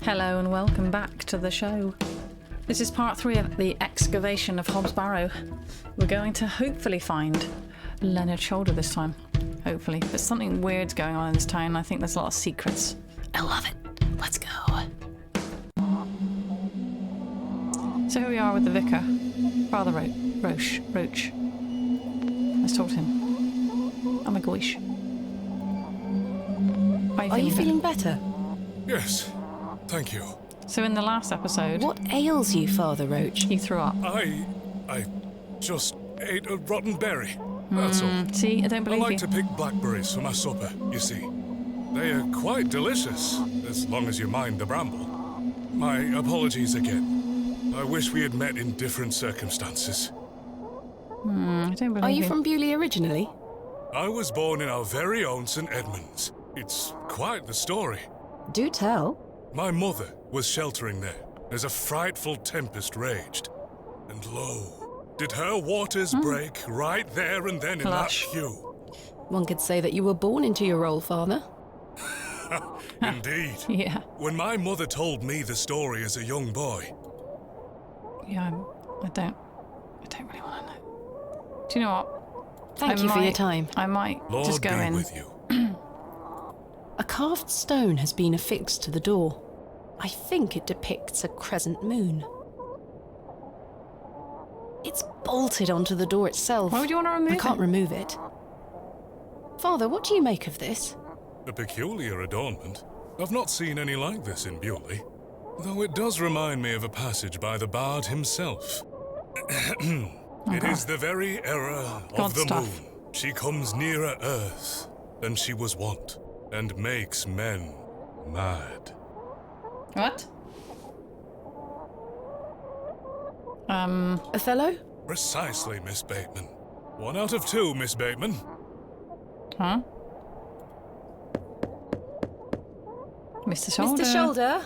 Hello and welcome back to the show. This is part 3 of the excavation of Hobs Barrow. We're going to hopefully find Leonard Shoulder this time. Hopefully. There's something weird's going on in this town. I think there's a lot of secrets. I love it. Let's go. So here we are with the vicar, Father Roach. Let's talk to him. Oh my gosh. Are you feeling better? Yes, thank you. So in the last episode... What ails you, Father Roach? You threw up. I just ate a rotten berry. That's all. See, I don't believe I like you. to pick blackberries for my supper, you see. They are quite delicious, as long as you mind the bramble. My apologies again. I wish we had met in different circumstances. I don't believe Are you from Bewley originally? I was born in our very own St. Edmunds. It's quite the story. Do tell. My mother was sheltering there as a frightful tempest raged. And lo, did her waters break right there and then in Lush. that pew. One could say that you were born into your role, Father. Indeed. Yeah. When my mother told me the story as a young boy. Yeah, I don't really want to know. Do you know what? Thank you for your time. I might Lord just go be in. with you. A carved stone has been affixed to the door. I think it depicts a crescent moon. It's bolted onto the door itself. Why would you want to remove I it? can't remove it. Father, what do you make of this? A peculiar adornment. I've not seen any like this in Bewley. Though it does remind me of a passage by the bard himself. It is the very era God of the stuff. moon. She comes nearer earth than she was wont, and makes men mad. What? Othello? Precisely, Miss Bateman. 1 out of 2, Miss Bateman. Huh? Mr. Shoulder. Mr. Shoulder?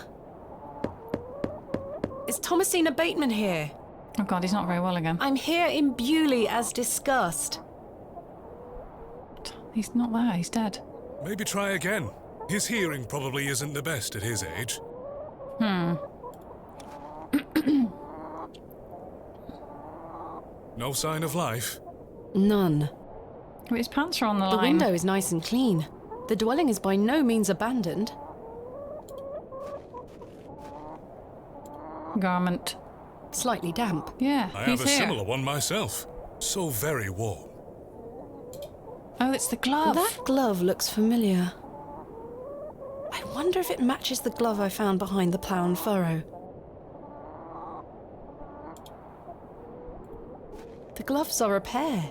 Is Thomasina Bateman here? Oh God, he's not very well again. I'm here in Bewley as discussed. He's not there, he's dead. Maybe try again. His hearing probably isn't the best at his age. No sign of life? None. But his pants are on the The line. window is nice and clean. The dwelling is by no means abandoned. Garment. Slightly damp. Yeah, I he's have a here. similar one myself. So very warm. Oh, it's the glove. That glove looks familiar. I wonder if it matches the glove I found behind the plough and furrow. The gloves are a pair.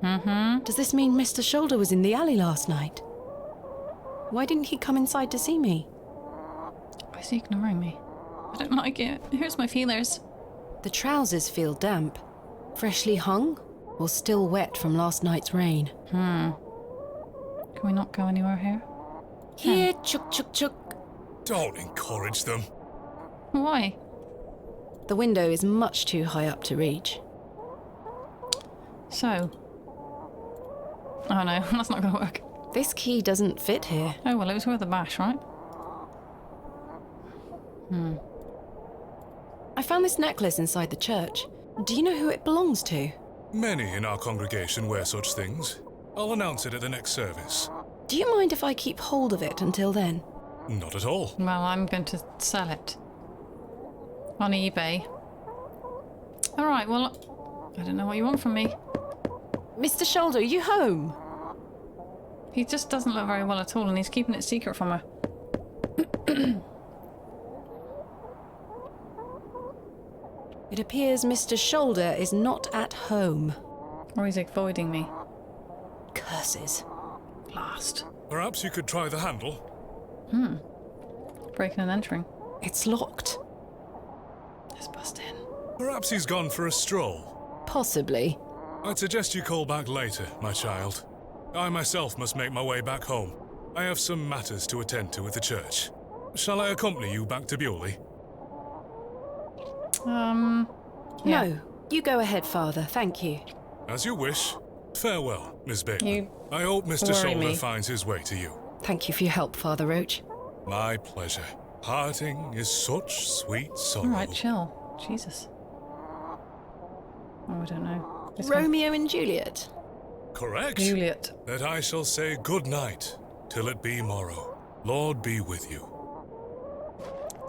Does this mean Mr. Shoulder was in the alley last night? Why didn't he come inside to see me? Why is he ignoring me? I don't like it. It hurts my feelers. The trousers feel damp. Freshly hung or still wet from last night's rain? Can we not go anywhere here? Here, chuk chuk chuk. Don't encourage them. Why? The window is much too high up to reach. So. Oh no, that's not going to work. This key doesn't fit here. Oh well, it was worth a bash, right? I found this necklace inside the church. Do you know who it belongs to? Many in our congregation wear such things. I'll announce it at the next service. Do you mind if I keep hold of it until then? Not at all. Well, I'm going to sell it. On eBay. Alright, well, I don't know what you want from me. Mr. Shoulder, are you home? He just doesn't look very well at all, and he's keeping it secret from her. It appears Mr. Shoulder is not at home. Or he's avoiding me. Curses. Blast. Perhaps you could try the handle. Breaking and entering. It's locked. Let's bust in. Perhaps he's gone for a stroll. Possibly. I'd suggest you call back later, my child. I myself must make my way back home. I have some matters to attend to at the church. Shall I accompany you back to Bewley? Yeah. No, you go ahead, Father. Thank you. As you wish. Farewell, Miss Bateman. You I hope Mr. worry Shoulder me. finds his way to you. Thank you for your help, Father Roach. My pleasure. Parting is such sweet sorrow. Alright, chill. Jesus. Oh, I don't know. This one. Romeo and Juliet. Correct. Juliet. That I shall say good night till it be morrow. Lord be with you.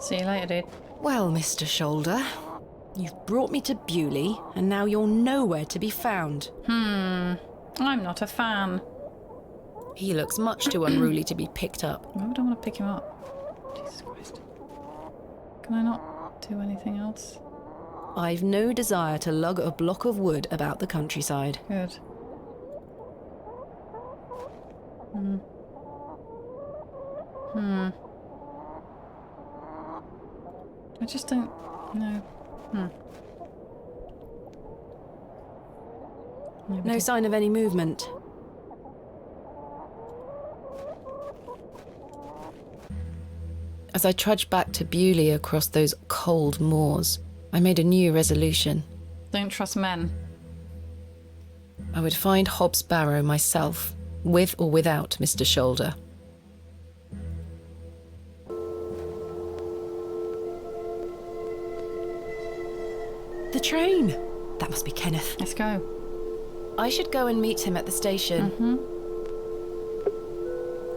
See you later, dude. Well, Mr. Shoulder, you've brought me to Bewley, and now you're nowhere to be found. I'm not a fan. He looks much too unruly to be picked up. Why would I want to pick him up? Jesus Christ. Can I not do anything else? I've no desire to lug a block of wood about the countryside. Good. I just don't know. No sign of any movement. As I trudged back to Bewley across those cold moors, I made a new resolution. Don't trust men. I would find Hobs Barrow myself, with or without Mr. Shoulder. The train! That must be Kenneth. Let's go. I should go and meet him at the station.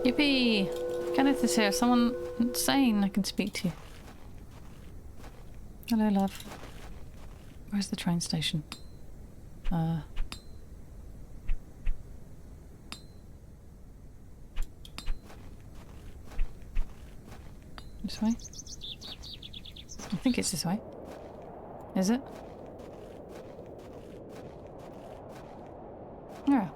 Yippee! Kenneth is here. Someone sane I can speak to. Hello, love. Where's the train station? This way? I think it's this way. Is it? Yeah.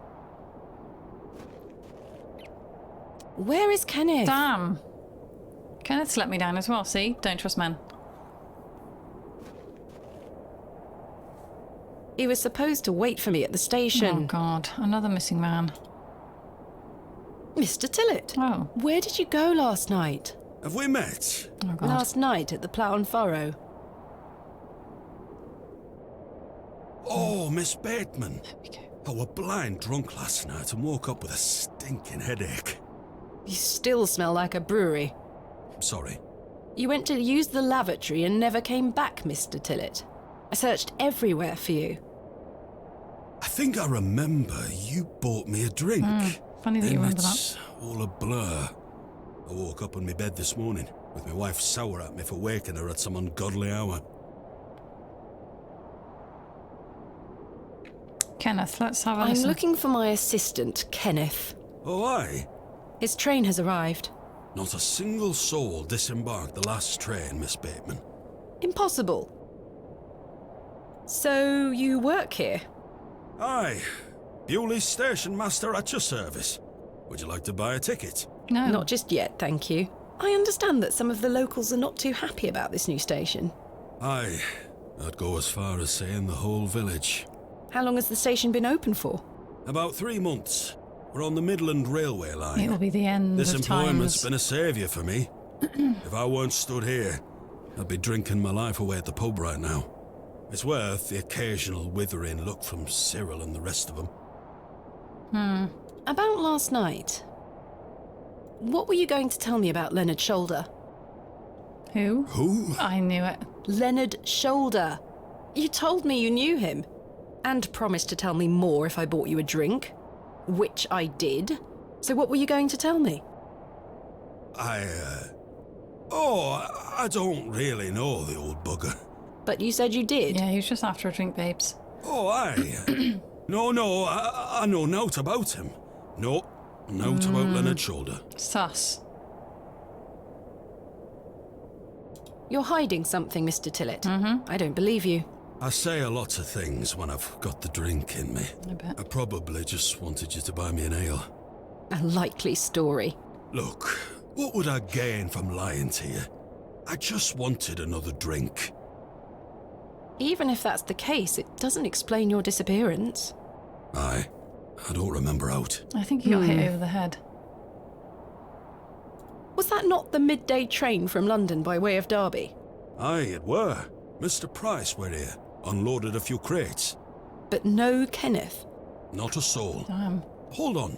Where is Kenneth? Damn! Kenneth's let me down as well, see? Don't trust men. He was supposed to wait for me at the Oh station. god, another missing man. Mr. Tillett, Oh. where did you go last night? Have we met? Oh god. Last night at the Plough and Furrow. Oh, Miss Bateman. There we go. I were blind drunk last night and woke up with a stinking headache. You still smell like a brewery. I'm sorry. You went to use the lavatory and never came back, Mr. Tillett. I searched everywhere for you. I think I remember you bought me a drink. Funny that you Then remember it's all a blur. I woke up on my bed this morning with my wife sour at me for waking her at some ungodly hour. Kenneth, let's have a I'm listen. looking for my assistant, Kenneth. Oh, aye. His train has arrived. Not a single soul disembarked the last train, Miss Bateman. Impossible. So, you work here? Aye. Bewley station master at your service. Would you like to buy a ticket? No. Not just yet, thank you. I understand that some of the locals are not too happy about this new station. Aye. I'd go as far as saying the whole village. How long has the station been open for? About 3 months. We're on the Midland Railway line. It'll be the end This of employment's times. been a saviour for me. If I weren't stood here, I'd be drinking my life away at the pub right now. It's worth the occasional withering look from Cyril and the rest of them. About last night. What were you going to tell me about Leonard Shoulder? Who? Who? I knew it. Leonard Shoulder. You told me you knew him. And promised to tell me more if I bought you a drink. Which I did. So what were you going to tell me? I don't really know the old bugger. But you said you did. Yeah, he was just after a drink, babes. Oh, aye. No, I know naught about him. No, naught about Leonard Shoulder. Sus. You're hiding something, Mr. Tillett. I don't believe you. I say a lot of things when I've got the drink in me. I bet. I probably just wanted you to buy me an ale. A likely story. Look, what would I gain from lying to you? I just wanted another drink. Even if that's the case, it doesn't explain your disappearance. Aye, I don't remember out. I think he got hit over the head. Was that not the midday train from London by way of Derby? Aye, it were. Mr. Price were here, unloaded a few crates. But no Kenneth. Not a soul. Damn. Hold on.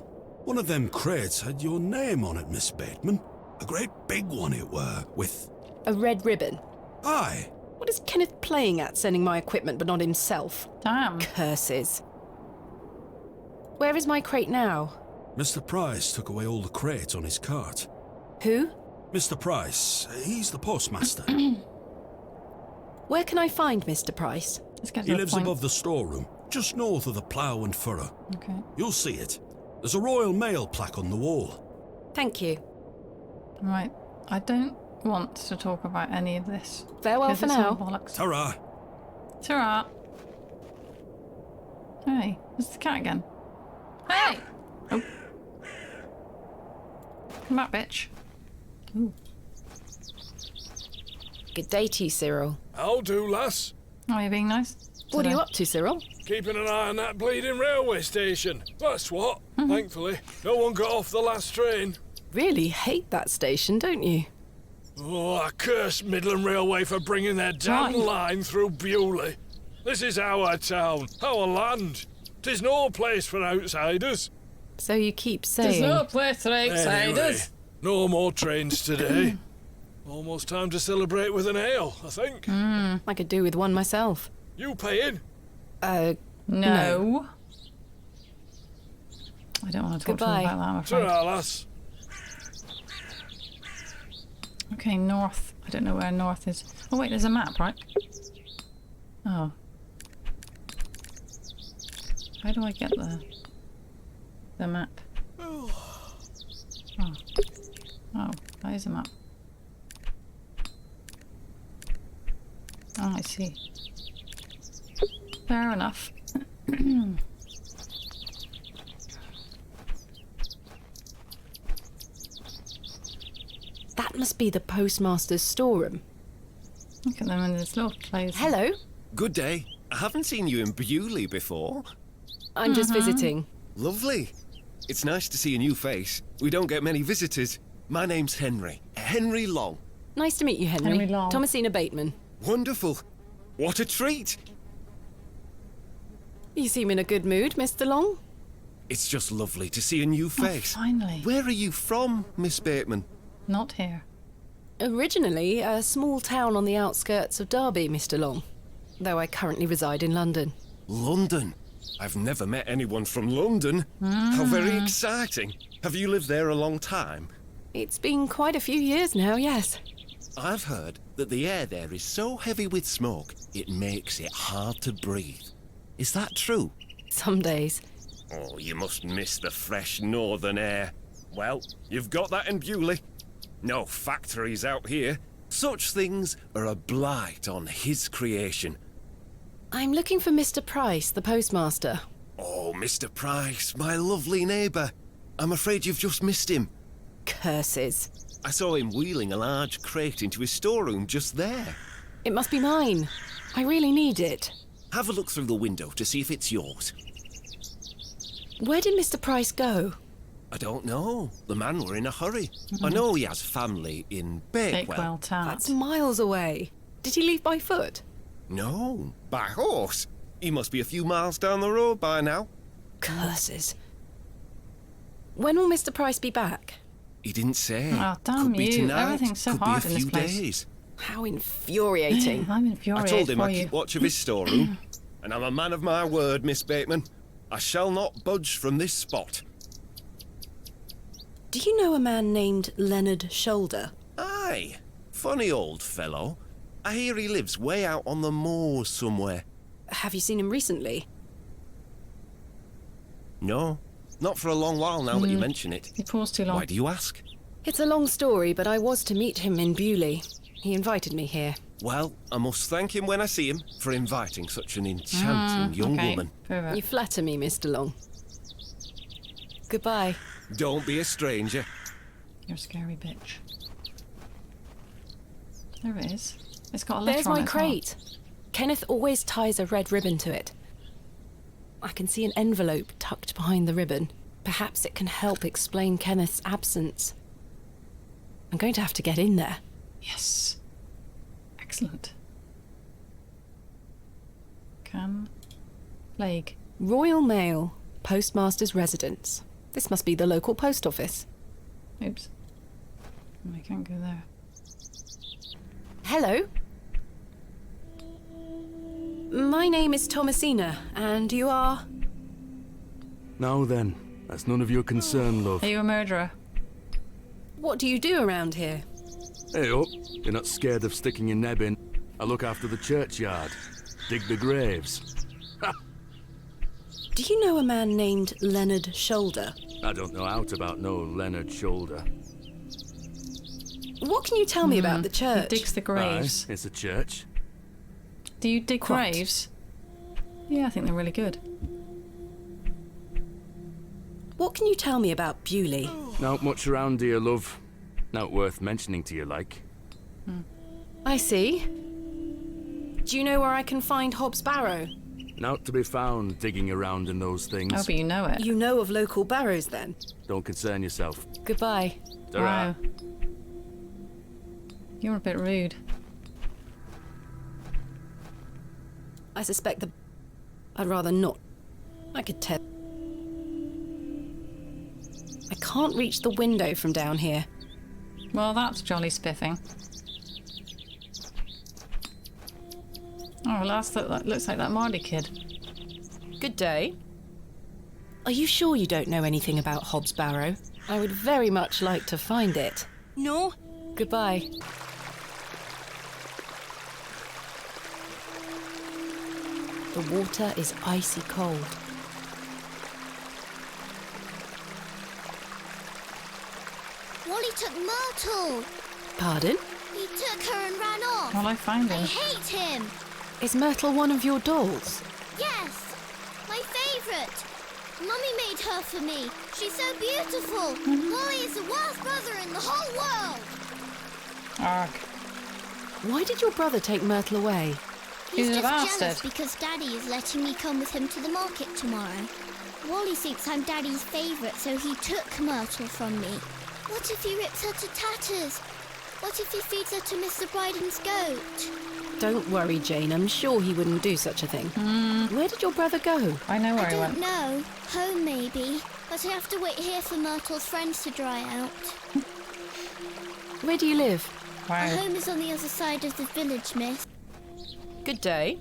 One of them crates had your name on it, Miss Bateman. A great big one it were, with A red ribbon. Aye. What is Kenneth playing at, sending my equipment but not himself? Damn. Curses. Where is my crate now? Mr. Price took away all the crates on his cart. Who? Mr. Price, he's the postmaster. Where can I find Mr. Price? Let's get to He the lives point. above the storeroom, just north of the plough and furrow. Okay. You'll see it. There's a Royal Mail plaque on the wall. Thank you. Right. I don't want to talk about any of this. Farewell 'Cause for it's all now. bollocks. Ta-ra! Ta-ra. Hey, it's the cat again. Hey! Oh. Come back, bitch. Ooh. Good day to you, Cyril. I'll do, lass. Oh, you're being nice? What are today? you up to, Cyril? Keeping an eye on that bleeding railway station. That's what. Thankfully, no one got off the last train. Really hate that station, don't you? Oh, I curse Midland Railway for bringing their damn Right. line through Bewley. This is our town, our land. 'Tis no place for outsiders. So you keep saying. place for Anyway, no more trains today. Almost time to celebrate with an ale, I think. I could do with one myself. You paying? No. I don't want to talk Goodbye. to them about that, I'm afraid. Ta-ra, lass. Okay, north. I don't know where north is. Oh wait, there's a map, right? Oh. How do I get the map? Oh. Oh, that is a map. Oh, I see. Fair enough. That must be the postmaster's storeroom. Look at them in this little clothes. Hello. Good day. I haven't seen you in Bewley before. I'm just visiting. Lovely. It's nice to see a new face. We don't get many visitors. My name's Henry. Henry Long. Nice to meet you, Henry. Henry Long. Thomasina Bateman. Wonderful. What a treat. You seem in a good mood, Mr. Long. It's just lovely to see a new face. Finally. Where are you from, Miss Bateman? Not here. Originally a small town on the outskirts of Derby, Mr. Long. Though I currently reside in London. London. I've never met anyone from London. How very exciting. Have you lived there a long time? It's been quite a few years now, yes. I've heard that the air there is so heavy with smoke, it makes it hard to breathe. Is that true? Some days. Oh, you must miss the fresh northern air. Well, you've got that in Bewley. No factories out here. Such things are a blight on his creation. I'm looking for Mr. Price, the postmaster. Oh, Mr. Price, my lovely neighbour. I'm afraid you've just missed him. Curses. I saw him wheeling a large crate into his storeroom just there. It must be mine. I really need it. Have a look through the window to see if it's yours. Where did Mr. Price go? I don't know. The man were in a hurry. I know he has family in Bakewell. Bakewell Town. That's miles away. Did he leave by foot? No, by horse. He must be a few miles down the road by now. Curses. When will Mr. Price be back? He didn't say. Oh, damn could be you. tonight. Everything's so could hard be in a this few place. days. How infuriating. I'm I infuriated told him for I'd you. keep watch of his storeroom, and I'm a man of my word, Miss Bateman. I shall not budge from this spot. Do you know a man named Leonard Shoulder? Aye, funny old fellow. I hear he lives way out on the moors somewhere. Have you seen him recently? No, not for a long while now that you mention it. He paused too long. Why do you ask? It's a long story, but I was to meet him in Bewley. He invited me here. Well, I must thank him when I see him for inviting such an enchanting young Okay. woman. Prove it. You flatter me, Mr. Long. Goodbye. Don't be a stranger. You're a scary bitch. There it is. It's got a letter There's on my it as well. crate. Kenneth always ties a red ribbon to it. I can see an envelope tucked behind the ribbon. Perhaps it can help explain Kenneth's absence. I'm going to have to get in there. Yes. Excellent. Plague. Royal Mail, Postmaster's Residence. This must be the local post office. Oops. I can't go there. Hello. My name is Thomasina, and you are... Now then, that's none of your concern, love. Are you a murderer? What do you do around here? Hey up, you're not scared of sticking your neb in. I look after the churchyard. Dig the graves. Do you know a man named Leonard Shoulder? I don't know out about no Leonard Shoulder. What can you tell me about the He church? digs the graves. Aye, it's a church. Do you dig Quite. graves? Yeah, I think they're really good. What can you tell me about Bewley? Not much around here, love. Not worth mentioning to you, like. I see. Do you know where I can find Hobs Barrow? Not to be found digging around in those things. Oh, but you know it. You know of local barrows then? Don't concern yourself. Goodbye. Ta-ra. Wow. You're a bit rude. I suspect I'd rather not. I could tell. I can't reach the window from down here. Well, that's jolly spiffing. Oh, that looks like that Marley kid. Good day. Are you sure you don't know anything about Hobs Barrow? I would very much like to find it. No, Goodbye. The water is icy cold. Wally took Myrtle. Pardon? He took her and ran off. Well, I find I him. hate him. Is Myrtle one of your dolls? Yes, my favourite. Mummy made her for me. She's so beautiful. Wally is the worst brother in the whole world. Arg. Why did your brother take Myrtle away? He's a just jealous bastard. because Daddy is letting me come with him to the market tomorrow. Wally thinks I'm Daddy's favourite, so he took Myrtle from me. What if he rips her to tatters? What if he feeds her to Mr. Bryden's goat? Don't worry, Jane. I'm sure he wouldn't do such a thing. Where did your brother go? I know where I he don't went. know. Home, maybe. But I have to wait here for Myrtle's friends to dry out. Where do you live? Our Wow. home is on the other side of the village, miss. Good day.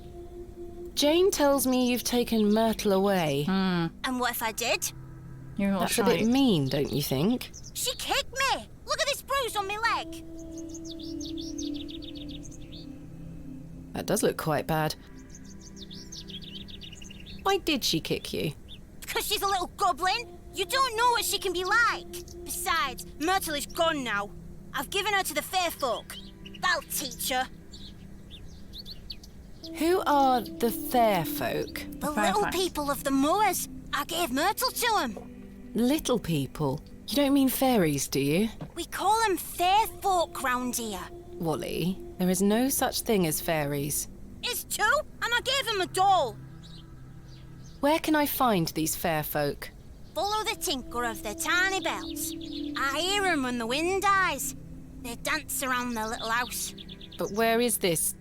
Jane tells me you've taken Myrtle away. And what if I did? You're all That's a bit shite. mean, don't you think? She kicked me! Look at this bruise on my leg! That does look quite bad. Why did she kick you? Because she's a little goblin. You don't know what she can be like. Besides, Myrtle is gone now. I've given her to the fair folk. That'll teach her. Who are the fair folk? The Fair little facts. people of the moors. I gave Myrtle to them. Little people? You don't mean fairies, do you? We call them fair folk round here. Wally, there is no such thing as fairies. It's two, and I gave them a doll. Where can I find these fair folk? Follow the tinkle of their tiny bells. I hear them when the wind dies. They dance around their little house. But where is this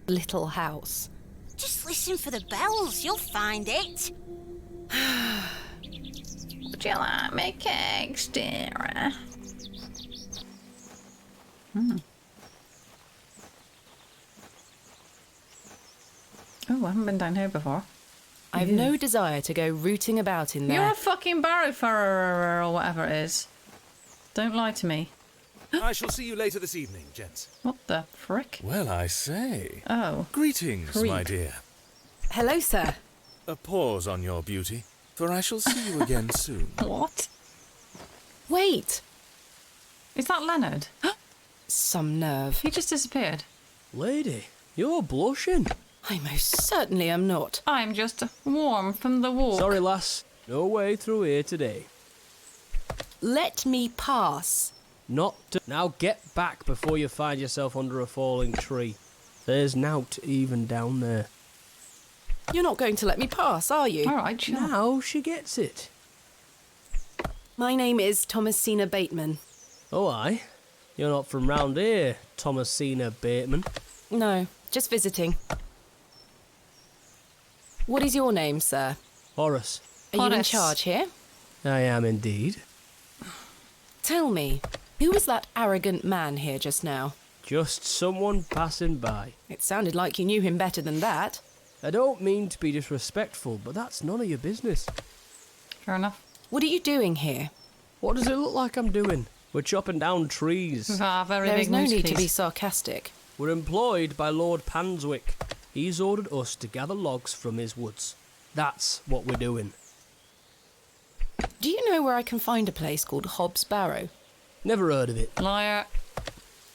little house? Just listen for the bells, you'll find it. Would you like me cakes, dearie? Oh, I haven't been down here before. I've no desire to go rooting about in there. You're a fucking barrow furrer or whatever it is. Don't lie to me. I shall see you later this evening, gents. What the frick? Well, I say. Oh. Greetings, Creep. my dear. Hello, sir. A pause on your beauty, for I shall see you again soon. What? Wait. Is that Leonard? Some nerve. He just disappeared. Lady, you're blushing. I most certainly am not. I'm just warm from the walk. Sorry, lass. No way through here today. Let me pass. Not to... Now get back before you find yourself under a falling tree. There's nought even down there. You're not going to let me pass, are you? All right, sure. Now she gets it. My name is Thomasina Bateman. Oh, aye. You're not from round here, Thomasina Bateman. No, just visiting. What is your name, sir? Horace. Are you in Horace. charge here? I am indeed. Tell me, who was that arrogant man here just now? Just someone passing by. It sounded like you knew him better than that. I don't mean to be disrespectful, but that's none of your business. Fair enough. What are you doing here? What does it look like I'm doing? We're chopping down trees. Very There big is no moose, need to please. be sarcastic. We're employed by Lord Panswick. He's ordered us to gather logs from his woods. That's what we're doing. Do you know where I can find a place called Hobs Barrow? Never heard of it. Liar.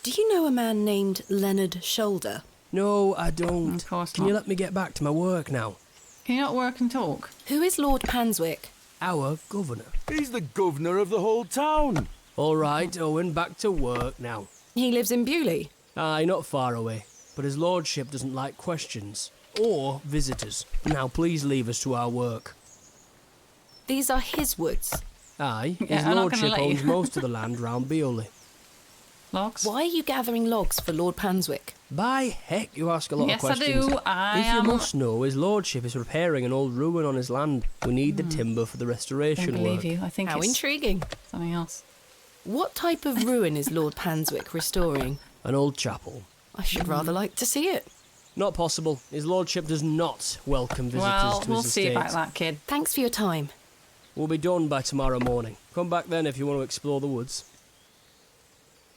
Do you know a man named Leonard Shoulder? No, I don't. Of course Can not. you let me get back to my work now? Can you not work and talk? Who is Lord Panswick? Our governor. He's the governor of the whole town. All right, Owen, back to work now. He lives in Bewley. Aye, not far away. But his lordship doesn't like questions. Or visitors. Now, please leave us to our work. These are his woods. Aye, Yeah, his I'm not gonna lordship let you. owns most of the land round Bewley. Logs? Why are you gathering logs for Lord Panswick? By heck, you ask a lot Yes, of I questions. do. I If you am- must know, his lordship is repairing an old ruin on his land. We need the timber for the I restoration don't believe work. you. I think How it's intriguing. something else. What type of ruin is Lord Panswick restoring? An old chapel. I should rather like to see it. Not possible. His lordship does not welcome visitors Well, to we'll his see estate. about that, kid. Thanks for your time. We'll be done by tomorrow morning. Come back then if you want to explore the woods.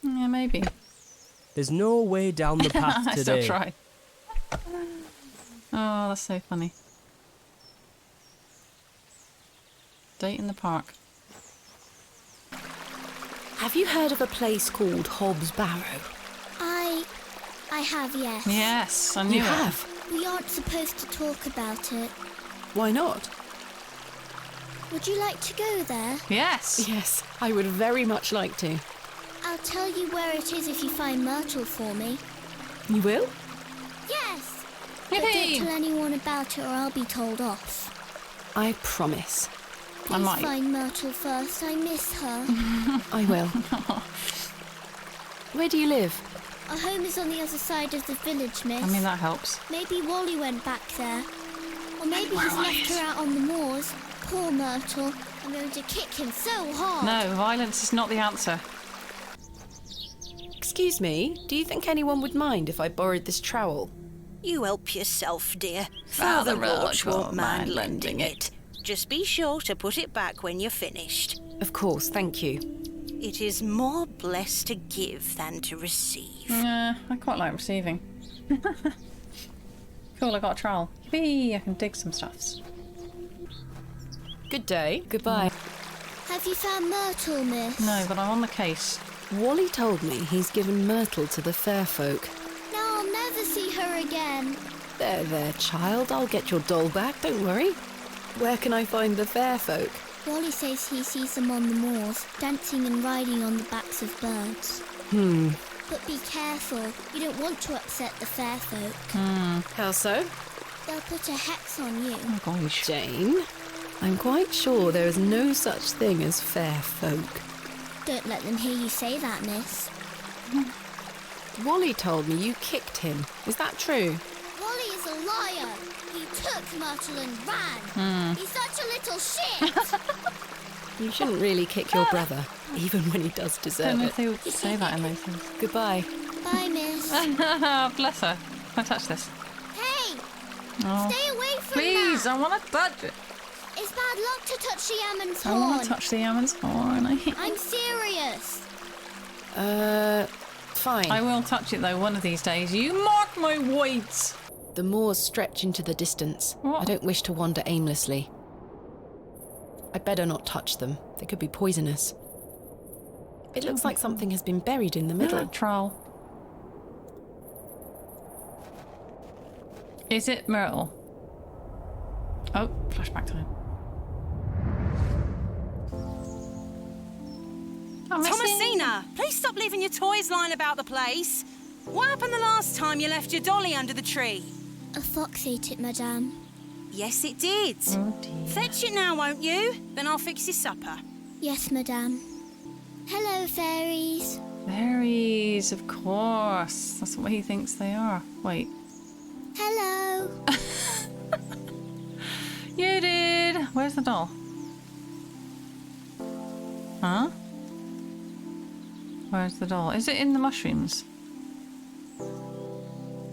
Yeah, maybe. There's no way down the path I today. still try. Oh, that's so funny. Date in the park. Have you heard of a place called Hobs Barrow? I have, yes. Yes, I knew You it. have? We aren't supposed to talk about it. Why not? Would you like to go there? Yes. Yes, I would very much like to. I'll tell you where it is if you find Myrtle for me. You will? Yes! But Yippee! don't tell anyone about it or I'll be told off. I promise. I Please might. find Myrtle first. I miss her. I will. Where do you live? Our home is on the other side of the village, miss. I mean, that helps. Maybe Wally went back there. Or maybe he's left her out on the moors. Poor Myrtle. I'm going to kick him so hard. No, violence is not the answer. Excuse me, do you think anyone would mind if I borrowed this trowel? You help yourself, dear. Father Roach Roach won't mind lending it. Just be sure to put it back when you're finished. Of course, thank you. It is more blessed to give than to receive. I quite like receiving. Cool, I got a trowel. Whee, I can dig some stuffs. Good day. Goodbye. Have you found Myrtle, miss? No, but I'm on the case. Wally told me he's given Myrtle to the fair folk. Now I'll never see her again. There, child. I'll get your doll back, don't worry. Where can I find the fair folk? Wally says he sees them on the moors, dancing and riding on the backs of birds. But be careful. You don't want to upset the fair folk. How so? They'll put a hex on you. Oh gosh. Jane, I'm quite sure there is no such thing as fair folk. Don't let them hear you say that, miss. Wally told me you kicked him. Is that true? Wally is a liar. He took Myrtle and ran. He's such a little shit. You shouldn't really kick your brother, even when he does I don't deserve know it. if they would say that in those things. Goodbye. Bye, miss. Bless her. Can I touch this? Hey, Oh. stay away from Please, that. I want to touch it. It's bad luck to touch the Ammon's I want horn. to touch the almond's horn. I'm serious. Fine. I will touch it though one of these days. You mark my words. The moors stretch into the distance. What? I don't wish to wander aimlessly. I'd better not touch them. They could be poisonous. It looks like something has been buried in the middle. Trowel. Is it Myrtle? Oh, flashback time. Oh, Missy. Thomasina, please stop leaving your toys lying about the place. What happened the last time you left your dolly under the tree? A fox ate it, madame. Yes, it did. Oh, dear. Fetch it now, won't you? Then I'll fix your supper. Yes, madame. Hello, fairies. Fairies, of course. That's what he thinks they are. Wait. Hello. You did. Where's the doll? Huh? Where's the doll? Is it in the mushrooms?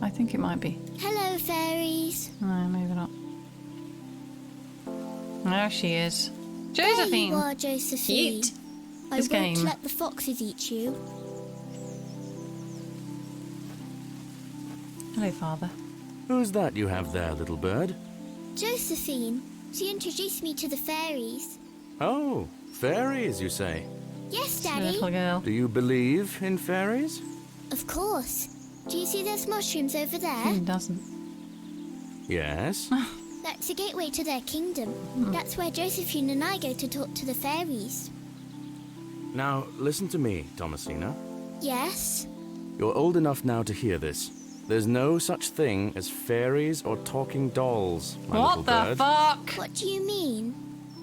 I think it might be. Hello, fairies. No, maybe not. There she is. There you Josephine! are, Josephine. Cute. I This won't game. let the foxes eat you. Hello, Father. Who's that you have there, little bird? Josephine, she introduced me to the fairies. Oh, fairies, you say? Yes, Little Daddy. girl. Do you believe in fairies? Of course. Do you see those mushrooms over there? Who doesn't? Yes. That's the gateway to their kingdom. That's where Josephine and I go to talk to the fairies. Now, listen to me, Thomasina. Yes? You're old enough now to hear this. There's no such thing as fairies or talking dolls, my What little the bird. fuck? What do you mean?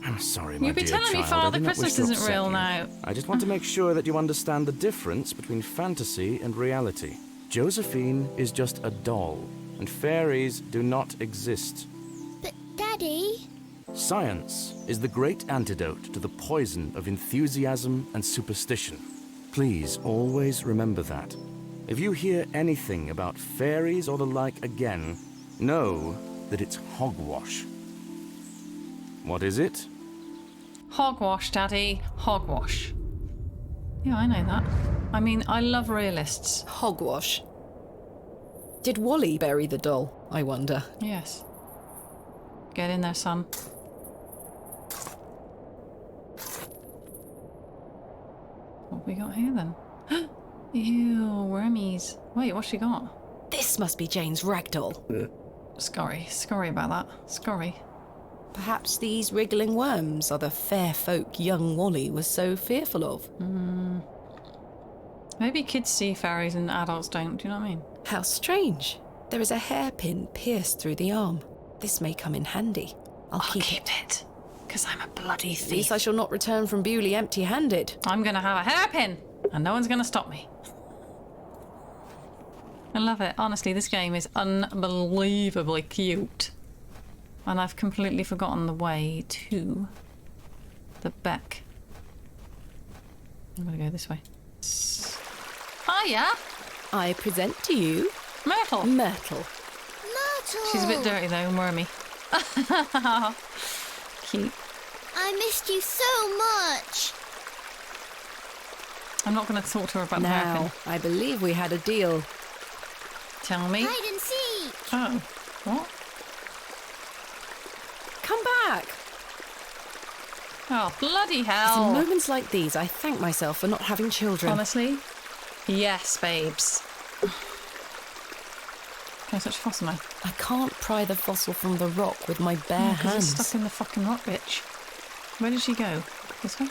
I'm sorry, my You've been dear telling me, child. I Father, do not wish Christmas to isn't upset real you. now. I just want to make sure that you understand the difference between fantasy and reality. Josephine is just a doll, and fairies do not exist. But, Daddy... Science is the great antidote to the poison of enthusiasm and superstition. Please always remember that. If you hear anything about fairies or the like again, know that it's hogwash. What is it? Hogwash, Daddy. Hogwash. Yeah, I know that. I mean, I love realists. Hogwash. Did Wally bury the doll, I wonder? Yes. Get in there, son. What have we got here then? Ew, wormies. Wait, what's she got? This must be Jane's ragdoll. Scurry about that. Scurry. Perhaps these wriggling worms are the fair folk young Wally was so fearful of. Maybe kids see fairies and adults don't, do you know what I mean? How strange. There is a hairpin pierced through the arm. This may come in handy. I'll keep it. Because I'm a bloody At thief. least I shall not return from Bewley empty-handed. I'm going to have a hairpin, and no one's going to stop me. I love it. Honestly, this game is unbelievably cute. And I've completely forgotten the way to the beck. I'm going to go this way. Hiya! I present to you Myrtle! Myrtle. Myrtle! She's a bit dirty though and wormy. Cute. I missed you so much. I'm not going to talk to her about the Now, hairpin. I believe we had a deal. Tell me. Hide and seek. Oh. What? Come back! Oh, bloody It's in hell. moments like these I thank myself for not having children. Honestly? Yes, babes. Okay, such a fossil now. I can't pry the fossil from the rock with my bare Yeah, 'cause it's hands. stuck in the fucking rock, bitch. Where did she go? This way?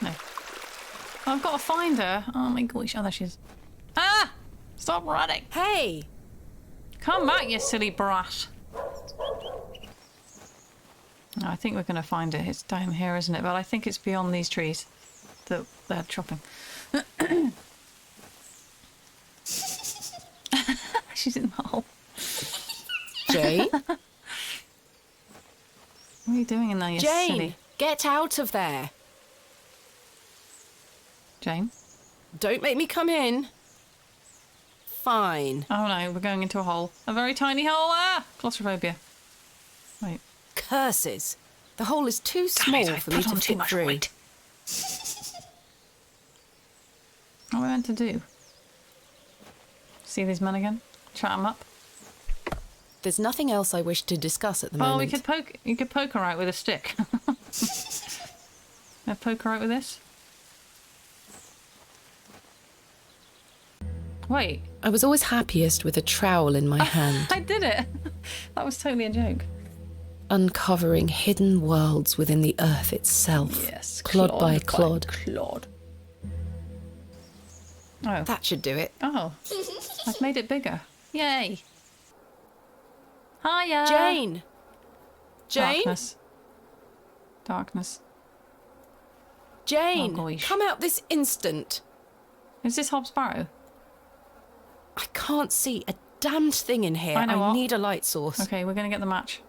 No. Oh, I've got to find her. Oh my gosh. Oh, there she is. Ah! Stop running. Hey! Come back, you silly brat. No, I think we're going to find it. It's down here, isn't it? But I think it's beyond these trees that they're chopping. She's in the hole. Jane? What are you doing in there, you Jane! silly... Get out of there! Jane? Don't make me come in. Fine. Oh no, we're going into a hole. A very tiny hole. Ah! Claustrophobia. Wait. Curses. The hole is too small Damn it, for I me put to on too fit much through. weight. What are we meant to do? See these men again? Chat them up? There's nothing else I wish to discuss at the Well, moment. you could poke her out with a stick. Poke her out with this? Wait. I was always happiest with a trowel in my hand, I did it! That was totally a joke. uncovering hidden worlds within the earth itself. Yes. Clod by clod. Clod. Oh. That should do it. Oh. I've made it bigger. Yay. Hiya! Jane! Jane? Darkness. Darkness. Jane! Oh, gosh. Come out this instant! Is this Hobs Barrow? I can't see a damned thing in here. I know what. need a light source. Okay, we're gonna get the match.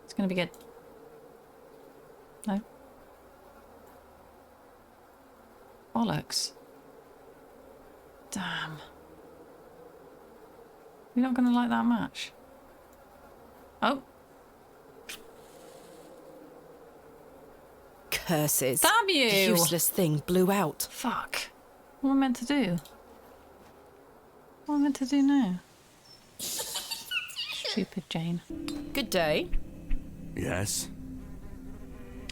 It's gonna be good. No? Bollocks. Damn. You're not going to like that match. Oh. Curses. Damn you! The useless thing blew out. Fuck. What am I meant to do? What am I meant to do now? Stupid Jane. Good day. Yes?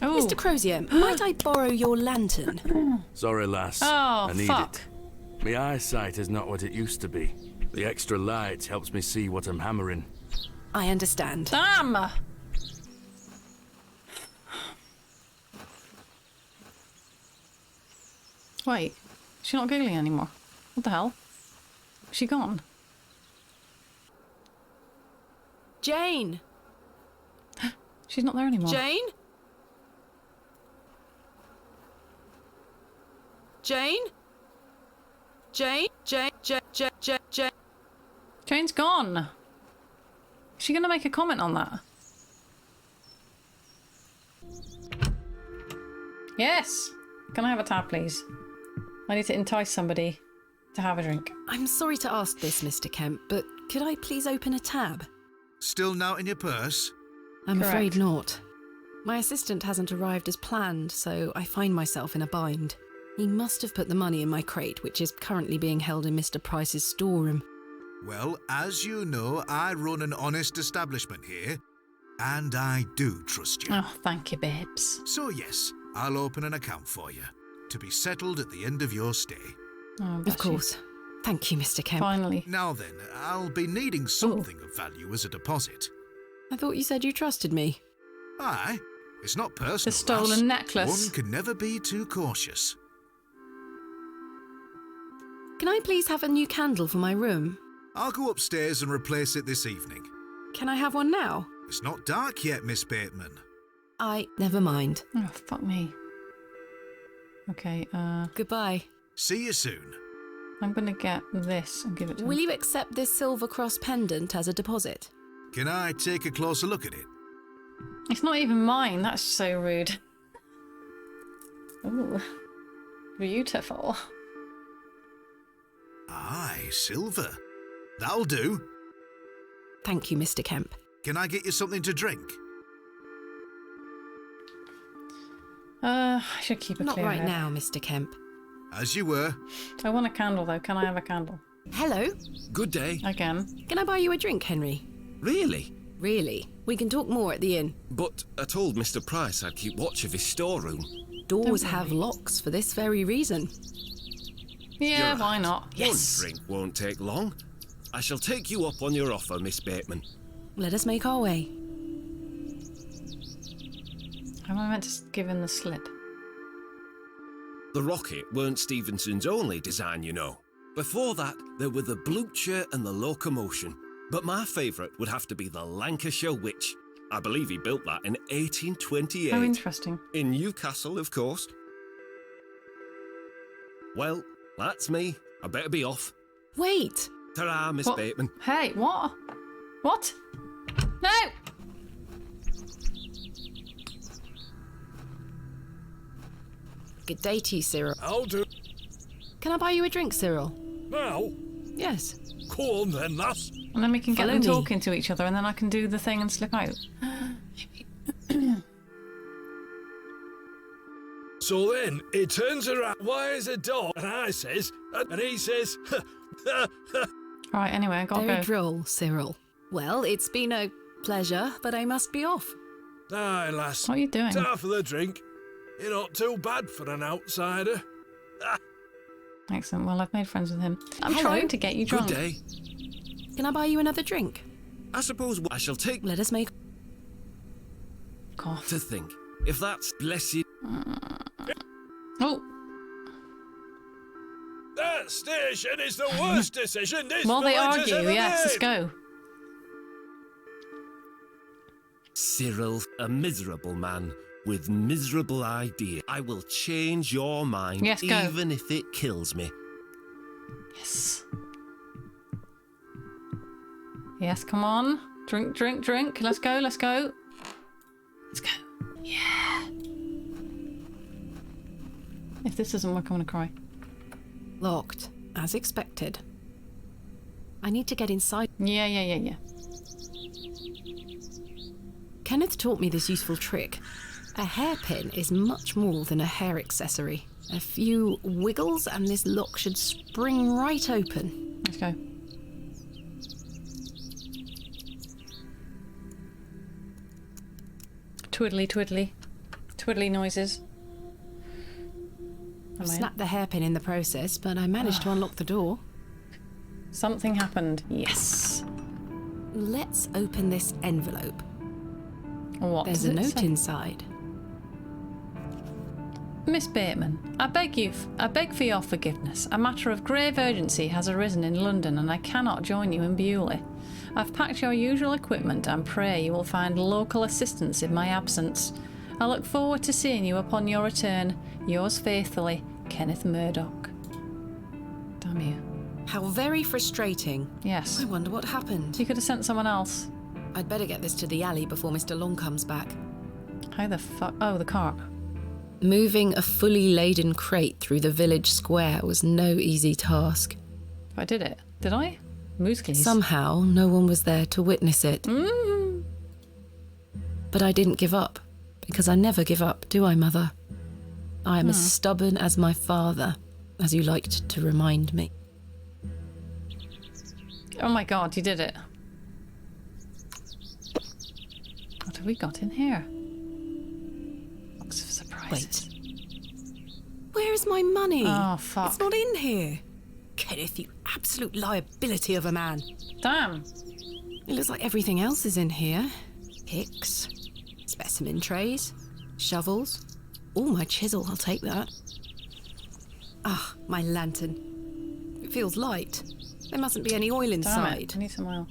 Oh. Mr. Crozier, might I borrow your lantern? Sorry, lass. Oh, I need fuck. it. My eyesight is not what it used to be. The extra light helps me see what I'm hammering. I understand. Damn! Wait, she's not giggling anymore. What the hell? Is she gone? Jane! She's not there anymore. Jane? Jane? Jane? Jane? Jane's gone. Is she going to make a comment on that? Yes! Can I have a tab, please? I need to entice somebody to have a drink. I'm sorry to ask this, Mr. Kemp, but could I please open a tab? Still not in your purse? I'm Correct. afraid not. My assistant hasn't arrived as planned, so I find myself in a bind. He must have put the money in my crate, which is currently being held in Mr. Price's storeroom. Well, as you know, I run an honest establishment here, and I do trust you. Oh, thank you, babes. So yes, I'll open an account for you, to be settled at the end of your stay. Oh, bless Of course. Thank you, Mr. you. Kemp. Finally. Now then, I'll be needing something of value as a deposit. I thought you said you trusted me. Aye, it's not personal. The stolen lass. necklace. One can never be too cautious. Can I please have a new candle for my room? I'll go upstairs and replace it this evening. Can I have one now? It's not dark yet, Miss Bateman. Never mind. Oh, fuck me. Okay, Goodbye. See you soon. I'm gonna get this and give it to Will him. you accept this silver cross pendant as a deposit? Can I take a closer look at it? It's not even mine. That's so rude. Ooh. Beautiful. Aye, silver. That'll do. Thank you, Mr. Kemp. Can I get you something to drink? I should keep a Not clear right head. now, Mr. Kemp. As you were. I want a candle though. Can I have a candle? Hello. Good day. Again. Can I buy you a drink, Henry? Really? Really? We can talk more at the inn. But I told Mr. Price I'd keep watch of his storeroom. Doors Don't have worry. locks for this very reason. Yeah, You're why right. not? Yes. One drink won't take long. I shall take you up on your offer, Miss Bateman. Let us make our way. How am I meant to give him the slip? The rocket weren't Stevenson's only design, you know. Before that, there were the Blucher and the Locomotion. But my favourite would have to be the Lancashire Witch. I believe he built that in 1828. How interesting. In Newcastle, of course. Well, that's me. I better be off. Wait! Ta-ra, Miss What? Bateman. Hey, what? What? No! Good day to you, Cyril. I'll do. Can I buy you a drink, Cyril? Now? Yes. Go on then, lass. And then we can get Follow them me. talking to each other and then I can do the thing and slip out. So then, he turns around, why is a door? And I says, and he says, Alright, anyway, I gotta Very go. droll, Cyril. Well, it's been a pleasure, but I must be off. aye, lass. What are you doing? Ta for the drink. You're not too bad for an outsider. Excellent. Well, I've made friends with him. I'm Hello. trying to get you drunk. Good day. Can I buy you another drink? I suppose I shall take Let us make... Cough. to think. If that's blessed... Oh, That station is the worst decision this while they village has argue, ever yes, let's made. go. Cyril, a miserable man with miserable idea. I will change your mind, Yes, go. even if it kills me. Yes. Yes, come on. Drink, drink, drink. Let's go, let's go. Let's go. Yeah. If this doesn't work, I'm gonna cry. Locked, as expected. I need to get inside. Yeah. Kenneth taught me this useful trick. A hairpin is much more than a hair accessory. A few wiggles and this lock should spring right open. Let's go. Twiddly, twiddly. Twiddly noises. I snapped the hairpin in the process, but I managed to unlock the door. Something happened. Yes. Let's open this envelope. What There's does a it note say? inside. Miss Bateman, I beg for your forgiveness. A matter of grave urgency has arisen in London and I cannot join you in Bewley. I've packed your usual equipment and pray you will find local assistance in my absence. I look forward to seeing you upon your return. Yours faithfully, Kenneth Murdoch. Damn you. How very frustrating. Yes. I wonder what happened. You could have sent someone else. I'd better get this to the alley before Mr. Long comes back. How the fuck? Oh, the cart. Moving a fully laden crate through the village square was no easy task. I did it. Did I? Mooscles. Somehow, no one was there to witness it. But I didn't give up, because I never give up, do I, Mother? I am as stubborn as my father, as you liked to remind me. Oh my god, you did it. What have we got in here? Box of surprises. Wait. Where is my money? Oh, fuck. It's not in here. Kenneth, you absolute liability of a man. Damn. It looks like everything else is in here. Picks, specimen trays, shovels. Oh, my chisel, I'll take that. Ah, my lantern. It feels light. There mustn't be any oil Damn inside. it. I need some oil.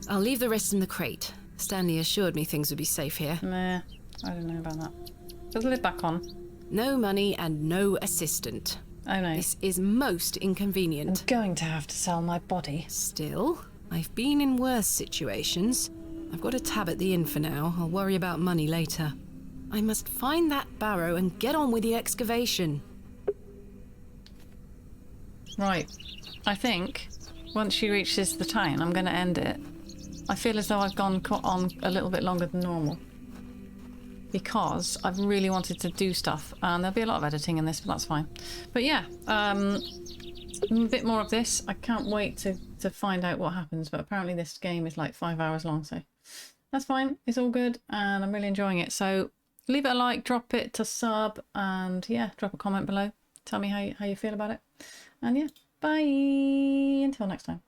I'll leave the rest in the crate. Stanley assured me things would be safe here. Nah, I don't know about that. Put the lid back on. No money and no assistant. Oh no. This is most inconvenient. I'm going to have to sell my body. Still, I've been in worse situations. I've got a tab at the inn for now. I'll worry about money later. I must find that barrow and get on with the excavation. Right. I think once she reaches the town, I'm going to end it. I feel as though I've gone on a little bit longer than normal. Because I've really wanted to do stuff. And there'll be a lot of editing in this, but that's fine. But yeah, a bit more of this. I can't wait to find out what happens. But apparently this game is like 5 hours long, so that's fine. It's all good, and I'm really enjoying it. So leave it a like, drop it to sub, and yeah, drop a comment below. Tell me how you feel about it. And yeah, bye until next time.